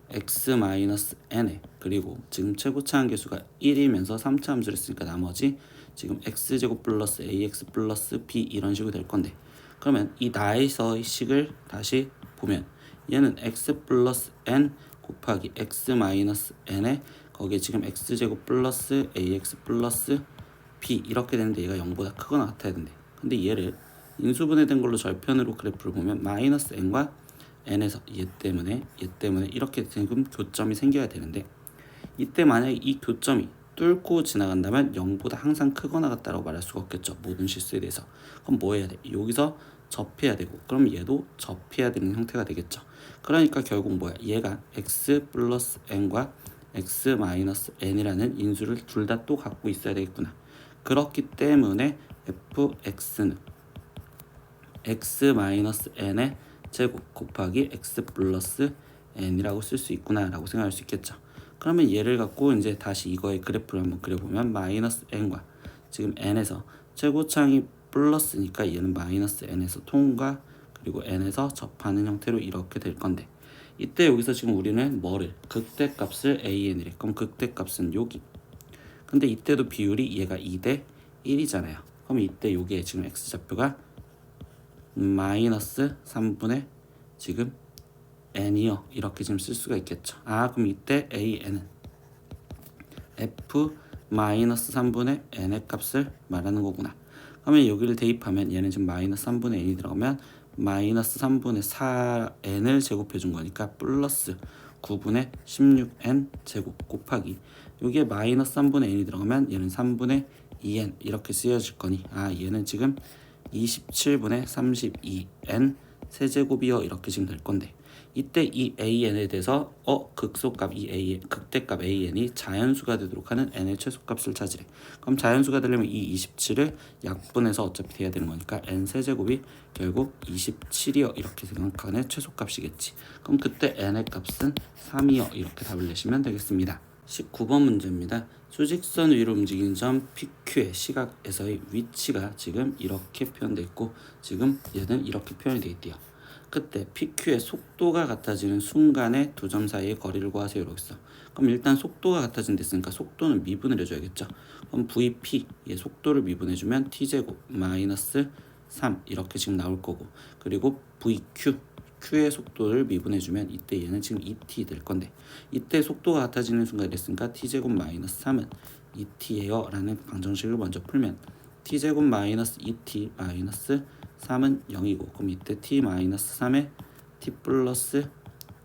x-n에 그리고 지금 최고차항 계수가 1이면서 3차 함수를 했으니까 나머지 지금 x제곱 플러스 ax 플러스 b 이런 식으로 될 건데, 그러면 이 나에서의 식을 다시 보면 얘는 x 플러스 n 곱하기 x-n에 거기에 지금 x제곱 플러스 ax 플러스 b 이렇게 되는데 얘가 0보다 크거나 같아야 된대. 근데 얘를 인수분해된 걸로 절편으로 그래프를 보면 마이너스 n과 n에서 얘 때문에 이렇게 지금 교점이 생겨야 되는데, 이때 만약에 이 교점이 뚫고 지나간다면 0보다 항상 크거나 같다라고 말할 수가 없겠죠. 모든 실수에 대해서. 그럼 뭐 해야 돼? 여기서 접해야 되고, 그럼 얘도 접해야 되는 형태가 되겠죠. 그러니까 결국 뭐야? 얘가 x 플러스 n과 x 마이너스 n이라는 인수를 둘 다 또 갖고 있어야 되겠구나. 그렇기 때문에 fx는 x 마이너스 n의 제곱 곱하기 x 플러스 n이라고 쓸 수 있구나 라고 생각할 수 있겠죠. 그러면 얘를 갖고 이제 다시 이거의 그래프를 한번 그려보면 마이너스 n과 지금 n에서 최고차항이 플러스니까 얘는 마이너스 n에서 통과 그리고 n에서 접하는 형태로 이렇게 될 건데, 이때 여기서 지금 우리는 뭐를? 극대값을 an이래. 그럼 극대값은 여기. 근데 이때도 비율이 얘가 2대 1이잖아요. 그럼 이때 여기에 지금 x좌표가 마이너스 3분의 지금 n이요. 이렇게 지금 쓸 수가 있겠죠. 그럼 이때 an은 f 마이너스 3분의 n의 값을 말하는 거구나. 그러면 여기를 대입하면 얘는 지금 마이너스 3분의 n이 들어가면 마이너스 3분의 4n을 제곱해 준 거니까 플러스 9분의 16n 제곱 곱하기 여기에 마이너스 3분의 n이 들어가면 얘는 3분의 2n 이렇게 쓰여질 거니 얘는 지금 27분의 32n 세제곱이요 이렇게 지금 될 건데, 이때 이 an에 대해서 극소값 이 a 극대값 an이 자연수가 되도록 하는 n의 최소값을 찾으래. 그럼 자연수가 되려면 이 27을 약분해서 어차피 돼야 되는 거니까 n 세제곱이 결국 27이요 이렇게 생각하는 최소값이겠지. 그럼 그때 n의 값은 3이요 이렇게 답을 내시면 되겠습니다. 19번 문제입니다. 수직선 위로 움직이는 점 PQ의 시각에서의 위치가 지금 이렇게 표현되어 있고 지금 얘는 이렇게 표현이 되어 있대요. 그때 PQ의 속도가 같아지는 순간에 두 점 사이의 거리를 구하세요 이러고 있어. 그럼 일단 속도가 같아진다 했으니까 속도는 미분을 해줘야겠죠. 그럼 VP의 속도를 미분해주면 T제곱 마이너스 3 이렇게 지금 나올 거고, 그리고 VQ Q의 속도를 미분해주면 이때 얘는 지금 2t 될 건데, 이때 속도가 같아지는 순간 이랬으니까 t제곱 마이너스 3은 2t예요 라는 방정식을 먼저 풀면 t제곱 마이너스 2t 마이너스 3은 0이고, 그럼 이때 t 마이너스 3에 t 플러스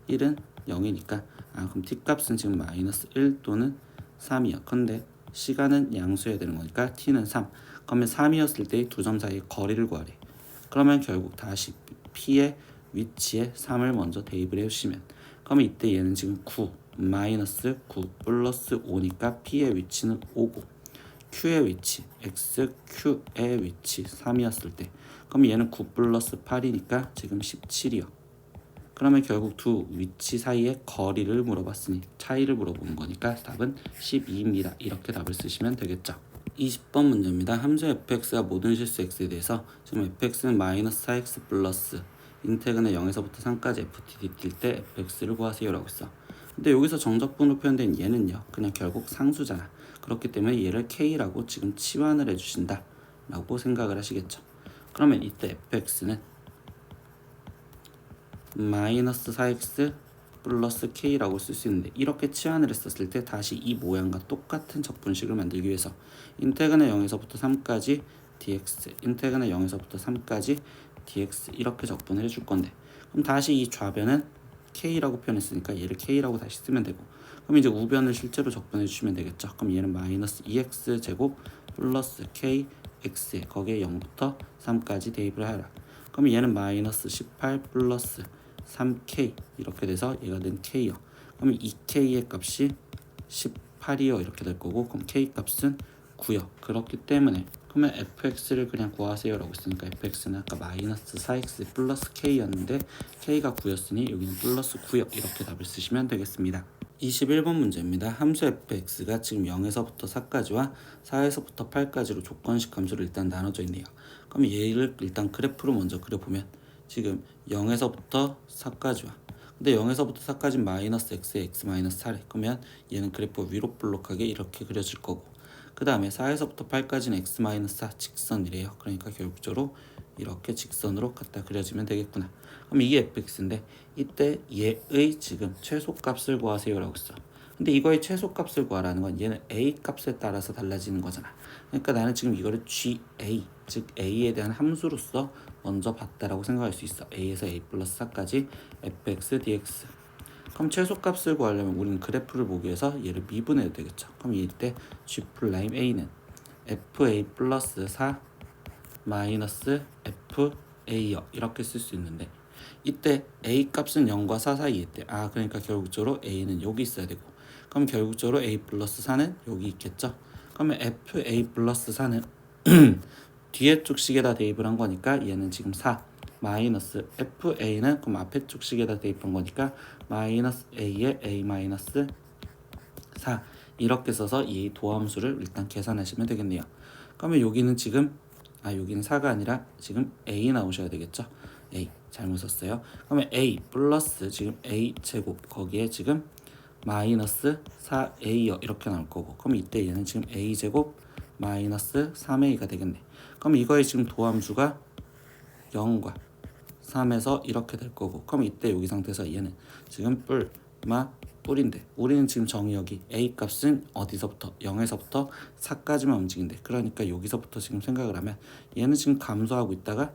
1은 0이니까 그럼 t 값은 지금 마이너스 1 또는 3이야. 근데 시간은 양수해야 되는 거니까 t는 3. 그러면 3이었을 때 두 점 사이의 거리를 구하래. 그러면 결국 다시 P의 위치에 3을 먼저 대입을 해주시면, 그러면 이때 얘는 지금 9 마이너스 9 플러스 5니까 P의 위치는 5고 Q의 위치 XQ의 위치 3이었을 때, 그럼 얘는 9 플러스 8이니까 지금 17이요. 그러면 결국 두 위치 사이의 거리를 물어봤으니 차이를 물어보는 거니까 답은 12입니다. 이렇게 답을 쓰시면 되겠죠. 20번 문제입니다. 함수 fx가 모든 실수 x에 대해서 지금 fx는 마이너스 4x 플러스 인테그는 0에서부터 3까지 ftdt 때 fx를 구하세요 라고 했어. 근데 여기서 정적분으로 표현된 얘는요, 그냥 결국 상수잖아. 그렇기 때문에 얘를 k라고 지금 치환을 해주신다 라고 생각을 하시겠죠. 그러면 이때 fx는 마이너스 4x 플러스 k라고 쓸 수 있는데, 이렇게 치환을 했었을 때 다시 이 모양과 똑같은 적분식을 만들기 위해서 인테그는 0에서부터 3까지 dx, 인테그는 0에서부터 3까지 dx 이렇게 적분을 해줄 건데, 그럼 다시 이 좌변은 k라고 표현했으니까 얘를 k라고 다시 쓰면 되고, 그럼 이제 우변을 실제로 적분해 주시면 되겠죠. 그럼 얘는 마이너스 2x 제곱 플러스 k x에 거기에 0부터 3까지 대입을 하라. 그럼 얘는 마이너스 18 플러스 3k 이렇게 돼서 얘가 는 k요. 그러면 2k의 값이 18이요 이렇게 될 거고, 그럼 k 값은 9요. 그렇기 때문에 그러면 fx를 그냥 구하세요 라고 했으니까 fx는 아까 마이너스 4x 플러스 k였는데 k가 9였으니 여기는 플러스 9요. 이렇게 답을 쓰시면 되겠습니다. 21번 문제입니다. 함수 fx가 지금 0에서부터 4까지와 4에서부터 8까지로 조건식 함수로 일단 나눠져 있네요. 그럼 얘를 일단 그래프로 먼저 그려보면 지금 0에서부터 4까지와, 근데 0에서부터 4까지 마이너스 x에 x 마이너스 4래. 그러면 얘는 그래프 위로 볼록하게 이렇게 그려질 거고, 그 다음에 4에서부터 8까지는 x 마이너스 4 직선이래요. 그러니까 결국적으로 이렇게 직선으로 갖다 그려지면 되겠구나. 그럼 이게 fx인데 이때 얘의 지금 최소값을 구하세요 라고 했어. 근데 이거의 최소값을 구하라는 건 얘는 a 값에 따라서 달라지는 거잖아. 그러니까 나는 지금 이거를 ga, 즉 a에 대한 함수로서 먼저 봤다라고 생각할 수 있어. a에서 a 플러스 4까지 fx dx. 그럼 최소값을 구하려면 우리는 그래프를 보기 위해서 얘를 미분해도 되겠죠. 그럼 이때 g 프라임 a는 fa 플러스 4 마이너스 fa요 이렇게 쓸 수 있는데, 이때 a 값은 0과 4 사이에 있대. 그러니까 결국적으로 a는 여기 있어야 되고, 그럼 결국적으로 a 플러스 4는 여기 있겠죠. 그러면 fa 플러스 4는 뒤에 쪽 식에다 대입을 한 거니까 얘는 지금 4 마이너스 fa는 그럼 앞에 쪽 식에다 대입한 거니까 마이너스 a에 a 마이너스 4 이렇게 써서 이 도함수를 일단 계산하시면 되겠네요. 그러면 여기는 지금 여기는 4가 아니라 지금 a 나오셔야 되겠죠. a 잘못 썼어요. 그러면 a 플러스 지금 a 제곱 거기에 지금 마이너스 4a요 이렇게 나올 거고, 그럼 이때 얘는 지금 a 제곱 마이너스 3a가 되겠네. 그럼 이거의 지금 도함수가 0과 3에서 이렇게 될 거고, 그럼 이때 여기 상태에서 얘는 지금 뿔인데 우리는 지금 정의 여기 a 값은 어디서부터 0에서부터 4까지만 움직인대. 그러니까 여기서부터 지금 생각을 하면 얘는 지금 감소하고 있다가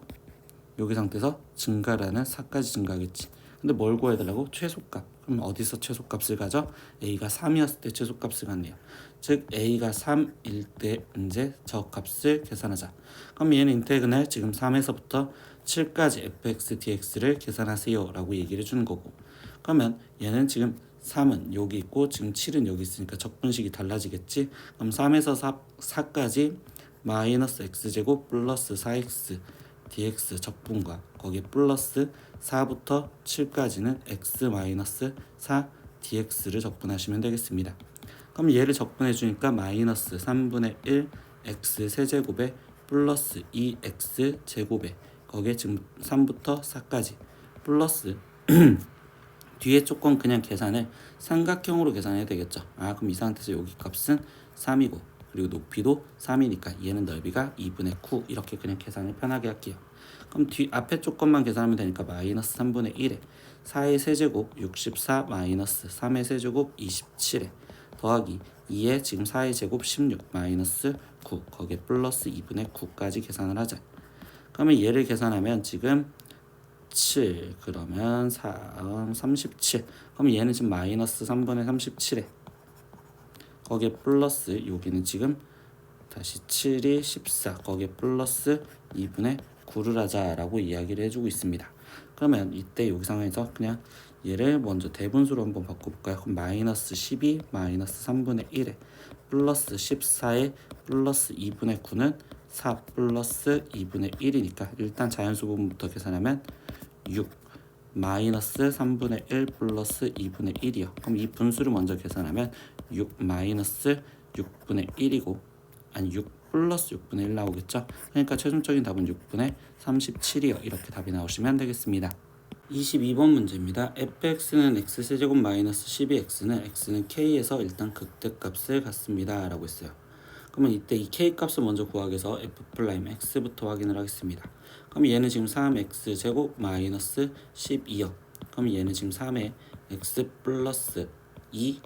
여기 상태에서 증가라는 4까지 증가하겠지. 근데 뭘 구해달라고? 최소값. 그럼 어디서 최소값을 가져? a가 3이었을 때 최소값을 갖네요. 즉 a가 3일 때 이제 저 값을 계산하자. 그럼 얘는 인테그랄 지금 3에서부터 7까지 fx dx를 계산하세요 라고 얘기를 해주는 거고, 그러면 얘는 지금 3은 여기 있고 지금 7은 여기 있으니까 적분식이 달라지겠지. 그럼 3에서 4까지 마이너스 x제곱 플러스 4x dx 적분과 거기에 플러스 4부터 7까지는 x 마이너스 4 dx를 적분하시면 되겠습니다. 그럼 얘를 적분해 주니까 마이너스 3분의 1 x 세제곱에 플러스 2x 제곱에 거기에 지금 3부터 4까지 플러스 뒤에 조건 그냥 계산을 삼각형으로 계산해야 되겠죠. 그럼 이 상태에서 여기 값은 3이고 그리고 높이도 3이니까 얘는 넓이가 2분의 9 이렇게 그냥 계산을 편하게 할게요. 그럼 앞에 조건만 계산하면 되니까 마이너스 3분의 1에 4의 세제곱 64 마이너스 3의 세제곱 27에 더하기 2에 지금 4의 제곱 16 마이너스 9 거기에 플러스 2분의 9까지 계산을 하자. 그러면 얘를 계산하면 지금 7 그러면 4 37. 그럼 얘는 지금 마이너스 3분의 37에 거기에 플러스 여기는 지금 다시 7이 14 거기에 플러스 2분의 9를 하자라고 이야기를 해주고 있습니다. 그러면 이때 여기 상황에서 그냥 얘를 먼저 대분수로 한번 바꿔볼까요? 그럼 마이너스 12 마이너스 3분의 1에 플러스 14에 플러스 2분의 9는 4 플러스 2분의 1이니까 일단 자연수 부분부터 계산하면 6 마이너스 3분의 1 플러스 2분의 1이요. 그럼 이 분수를 먼저 계산하면 6 마이너스 6분의 1이고 아니 6 플러스 6분의 1 나오겠죠. 그러니까 최종적인 답은 6분의 37이요. 이렇게 답이 나오시면 되겠습니다. 22번 문제입니다. fx는 x세제곱 마이너스 12x는 x는 k에서 일단 극대값을 갖습니다 라고 했어요. 그러면 이때 이 k 값을 먼저 구하기 위해서 f'x부터 확인을 하겠습니다. 그럼 얘는 지금 3x제곱 마이너스 12요. 그럼 얘는 지금 3에 x 플러스 2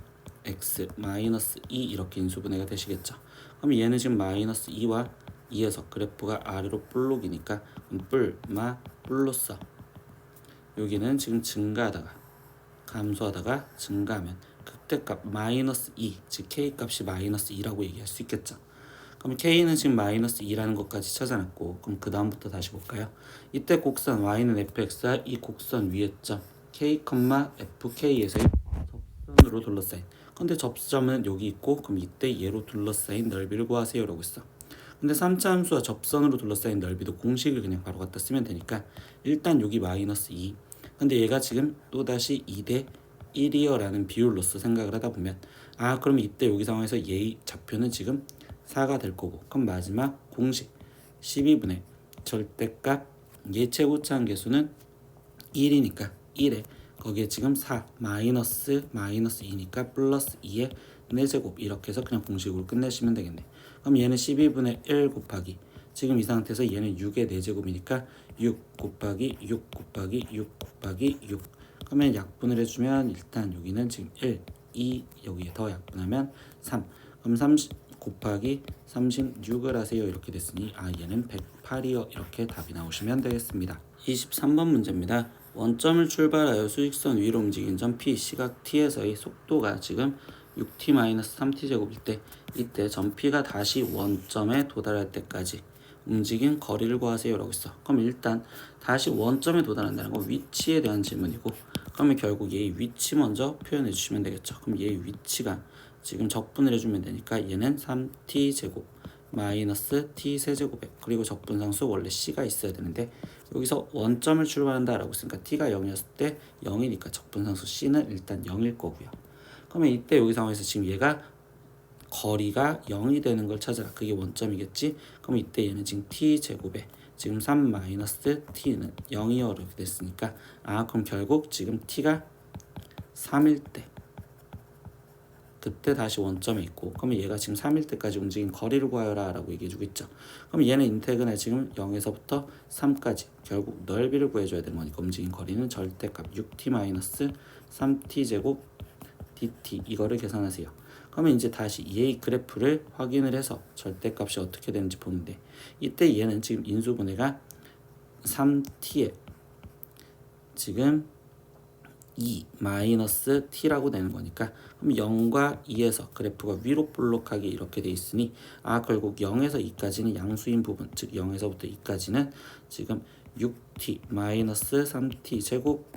x 마이너스 2 이렇게 인수분해가 되시겠죠. 그럼 얘는 지금 마이너스 2와 2에서 그래프가 아래로 볼록이니까 뿔마 뿔로써 여기는 지금 증가하다가 감소하다가 증가하면 극대값 마이너스 2, 즉 k값이 마이너스 2라고 얘기할 수 있겠죠. 그럼 k는 지금 마이너스 2라는 것까지 찾아놨고, 그럼 그 다음부터 다시 볼까요? 이때 곡선 y는 fx와 이 곡선 위에 점 k, fk에서의 접선으로 둘러싸인, 근데 접점은 여기 있고, 그럼 이때 얘로 둘러싸인 넓이를 구하세요 라고 했어. 근데 3차 함수와 접선으로 둘러싸인 넓이도 공식을 그냥 바로 갖다 쓰면 되니까 일단 여기 마이너스 2, 근데 얘가 지금 또다시 2대 1이요 라는 비율로서 생각을 하다 보면 그럼 이때 여기 상황에서 얘의 좌표는 지금 4가 될 거고, 그럼 마지막 공식 12분의 절대값 얘 최고차항 계수는 1이니까 1에 거기에 지금 4 마이너스 2니까 플러스 2의 4제곱 이렇게 해서 그냥 공식으로 끝내시면 되겠네. 그럼 얘는 12분의 1 곱하기 지금 이 상태에서 얘는 6의 4제곱이니까 6 곱하기 6 곱하기 6 곱하기 6, 그러면 약분을 해주면 일단 여기는 지금 1, 2 여기에 더 약분하면 3, 그럼 30 곱하기 36을 하세요 이렇게 됐으니 얘는 108이요 이렇게 답이 나오시면 되겠습니다. 23번 문제입니다. 원점을 출발하여 수직선 위로 움직인 점 P 시각 T에서의 속도가 지금 6t-3t제곱일 때 이때 점 P가 다시 원점에 도달할 때까지 움직인 거리를 구하세요 라고 했어. 그럼 일단 다시 원점에 도달한다는 건 위치에 대한 질문이고, 그러면 결국 얘의 위치 먼저 표현해 주시면 되겠죠. 그럼 얘의 위치가 지금 적분을 해주면 되니까 얘는 3t제곱 마이너스 t세제곱에, 그리고 적분상수 원래 c가 있어야 되는데 여기서 원점을 출발한다 라고 했으니까 t가 0이었을 때 0이니까 적분상수 c는 일단 0일 거고요. 그러면 이때 여기 상황에서 지금 얘가 거리가 0이 되는 걸 찾아라. 그게 원점이겠지. 그럼 이때 얘는 지금 t제곱에 지금 3 마이너스 t는 0이요 이렇게 됐으니까 그럼 결국 지금 t가 3일 때 그때 다시 원점에 있고, 그러면 얘가 지금 3일 때까지 움직인 거리를 구하여라 라고 얘기해주고 있죠. 그럼 얘는 인테그널 지금 0에서부터 3까지 결국 넓이를 구해줘야 되는 거니까 움직인 거리는 절대값 6t-3t 제곱 dt 이거를 계산하세요. 그러면 이제 다시 얘의 그래프를 확인을 해서 절대값이 어떻게 되는지 보는데, 이때 얘는 지금 인수분해가 3t에 지금 2 마이너스 t라고 되는 거니까, 그럼 0과 2에서 그래프가 위로 볼록하게 이렇게 돼 있으니 결국 0에서 2까지는 양수인 부분, 즉 0에서부터 2까지는 지금 6t 마이너스 3t 제곱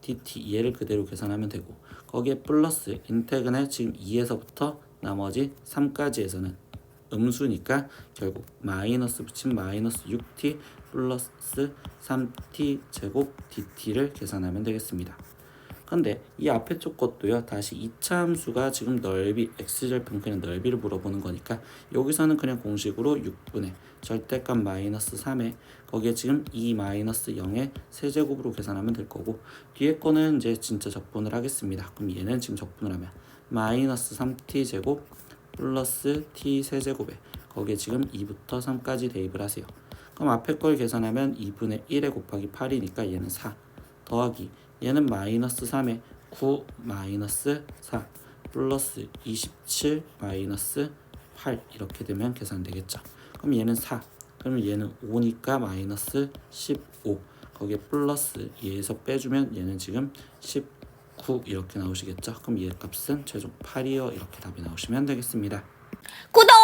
dt 얘를 그대로 계산하면 되고, 거기에 플러스 인테그널 지금 2에서부터 나머지 3까지에서는 음수니까 결국 마이너스 붙인 마이너스 6t 플러스 3t 제곱 dt를 계산하면 되겠습니다. 근데 이 앞에 쪽 것도요, 다시 2차 함수가 지금 넓이 x절편의 넓이를 물어보는 거니까 여기서는 그냥 공식으로 6분의 절대값 마이너스 3에 거기에 지금 2 마이너스 0의 세제곱으로 계산하면 될 거고, 뒤에 거는 이제 진짜 적분을 하겠습니다. 그럼 얘는 지금 적분을 하면 마이너스 3t 제곱 플러스 t 세제곱에 거기에 지금 2부터 3까지 대입을 하세요. 그럼 앞에 걸 계산하면 2분의 1에 곱하기 8이니까 얘는 4 더하기 얘는 마이너스 3에 9 마이너스 4 플러스 27 마이너스 8 이렇게 되면 계산되겠죠. 그럼 얘는 4, 그러면 얘는 5니까 마이너스 15 거기에 플러스 얘에서 빼주면 얘는 지금 19 이렇게 나오시겠죠. 그럼 얘 값은 최종 8이요 이렇게 답이 나오시면 되겠습니다. 구독!